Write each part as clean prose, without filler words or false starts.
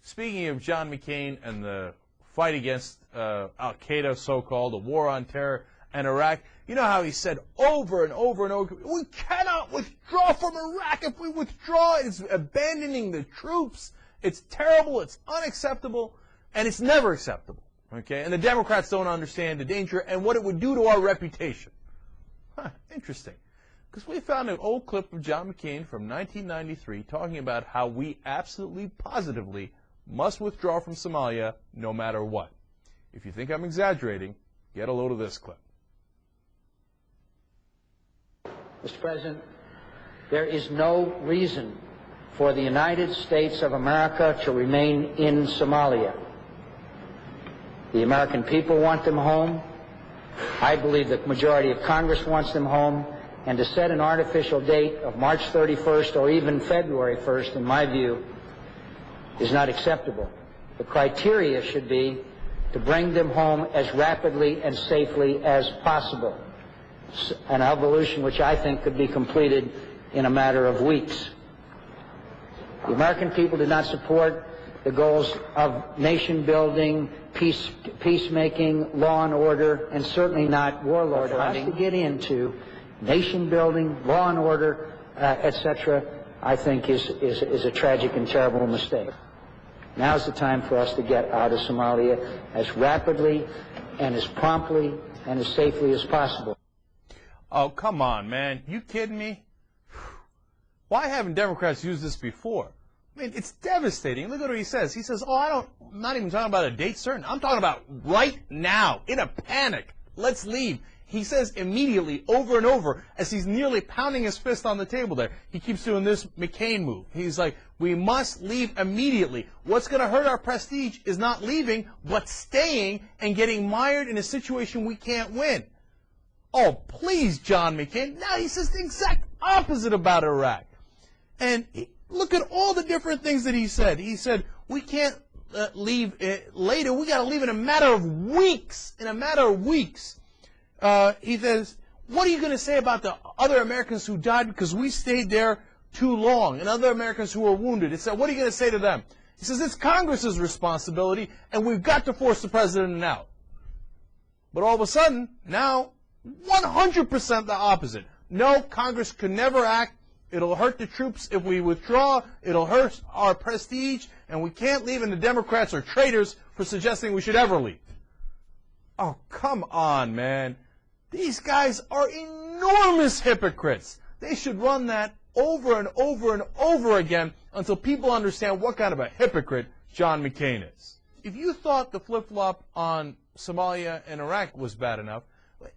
speaking of John McCain and the fight against al-Qaeda, so-called, the war on terror and Iraq, you know how he said over and over and over, we cannot withdraw from Iraq. If we withdraw, it's abandoning the troops. It's terrible, it's unacceptable, and it's never acceptable. Okay? And the Democrats don't understand the danger and what it would do to our reputation. Huh, interesting. Because we found an old clip of John McCain from 1993 talking about how we absolutely, positively must withdraw from Somalia no matter what. If you think I'm exaggerating, get a load of this clip. Mr. President, there is no reason for the United States of America to remain in Somalia. The American people want them home. I believe the majority of Congress wants them home. And to set an artificial date of March 31st or even February 1st, in my view, is not acceptable. The criteria should be to bring them home as rapidly and safely as possible. An evolution which I think could be completed in a matter of weeks. The American people did not support the goals of nation building, peacemaking, law and order, and certainly not warlord hunting. To get into nation building, law and order, etc., I think is a tragic and terrible mistake. Now's the time for us to get out of Somalia as rapidly and as promptly and as safely as possible. Oh, come on, man. You kidding me? Why haven't Democrats used this before? I mean, it's devastating. Look at what he says. He says, I'm not even talking about a date certain. I'm talking about right now, in a panic. Let's leave. He says immediately, over and over, as he's nearly pounding his fist on the table there. He keeps doing this McCain move. He's like, we must leave immediately. What's going to hurt our prestige is not leaving, but staying and getting mired in a situation we can't win. Oh, please, John McCain. Now he says the exact opposite about Iraq. And look at all the different things that he said. He said, we can't leave later. We got to leave in a matter of weeks. In a matter of weeks. He says, what are you going to say about the other Americans who died because we stayed there too long, and other Americans who were wounded? He said, what are you going to say to them? He says, it's Congress's responsibility, and we've got to force the president out. But all of a sudden, now, 100% the opposite. No, Congress could never act. It'll hurt the troops if we withdraw. It'll hurt our prestige, and we can't leave, and the Democrats are traitors for suggesting we should ever leave. Oh, come on, man. These guys are enormous hypocrites. They should run that over and over and over again until people understand what kind of a hypocrite John McCain is. If you thought the flip-flop on Somalia and Iraq was bad enough,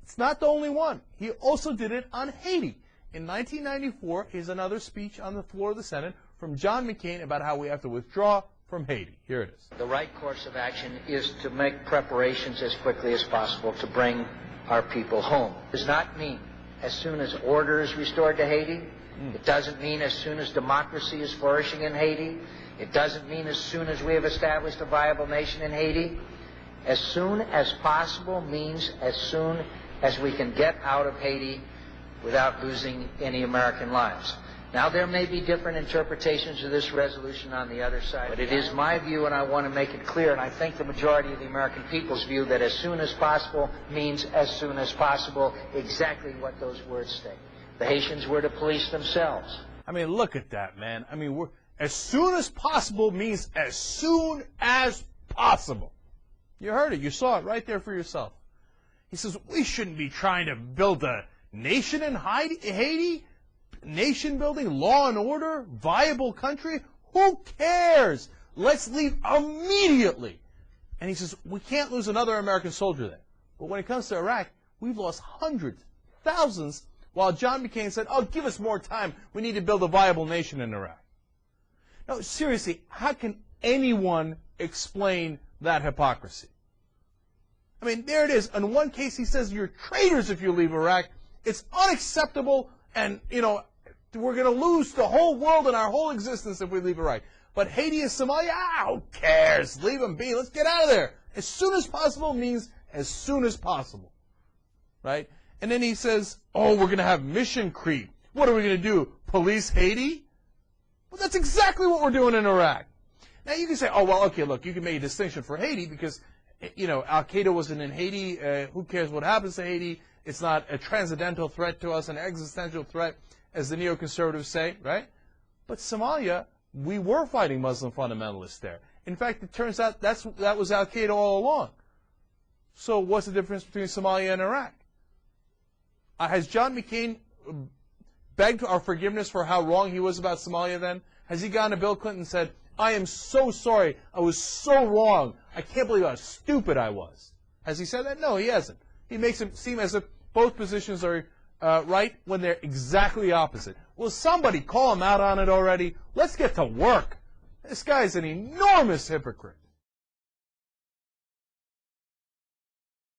it's not the only one. He also did it on Haiti. In 1994, here's another speech on the floor of the Senate from John McCain about how we have to withdraw from Haiti. Here it is. The right course of action is to make preparations as quickly as possible to bring our people home. It does not mean as soon as order is restored to Haiti. It doesn't mean as soon as democracy is flourishing in Haiti. It doesn't mean as soon as we have established a viable nation in Haiti. As soon as possible means as soon as we can get out of Haiti without losing any American lives. Now, there may be different interpretations of this resolution on the other side, but it is my view, and I want to make it clear, and I think the majority of the American people's view, that as soon as possible means as soon as possible, exactly what those words state. The Haitians were to police themselves. I mean, look at that, man. I mean, as soon as possible means as soon as possible. You heard it. You saw it right there for yourself. He says, we shouldn't be trying to build a nation in Haiti. Nation building, law and order, viable country. Who cares? Let's leave immediately. And he says, we can't lose another American soldier there. But when it comes to Iraq, we've lost hundreds, thousands, while John McCain said, oh, give us more time. We need to build a viable nation in Iraq. Now, seriously, how can anyone explain that hypocrisy? I mean, there it is. In one case, he says you're traitors if you leave Iraq. It's unacceptable, and, you know, we're going to lose the whole world and our whole existence if we leave Iraq. But Haiti and Somalia, who cares? Leave them be. Let's get out of there. As soon as possible means as soon as possible, right? And then he says, oh, we're going to have mission creep. What are we going to do? Police Haiti? Well, that's exactly what we're doing in Iraq. Now you can say, oh, well, okay, look, you can make a distinction for Haiti because, Al-Qaeda wasn't in Haiti. Who cares what happens to Haiti? It's not a transcendental threat to us, an existential threat, as the neoconservatives say, right? But Somalia, we were fighting Muslim fundamentalists there. In fact, it turns out that was Al-Qaeda all along. So what's the difference between Somalia and Iraq? Has John McCain begged our forgiveness for how wrong he was about Somalia then? Has he gone to Bill Clinton and said, I am so sorry, I was so wrong, I can't believe how stupid I was? Has he said that? No, he hasn't. He makes it seem as if both positions are right when they're exactly opposite. Will somebody call him out on it already? Let's get to work. This guy's an enormous hypocrite.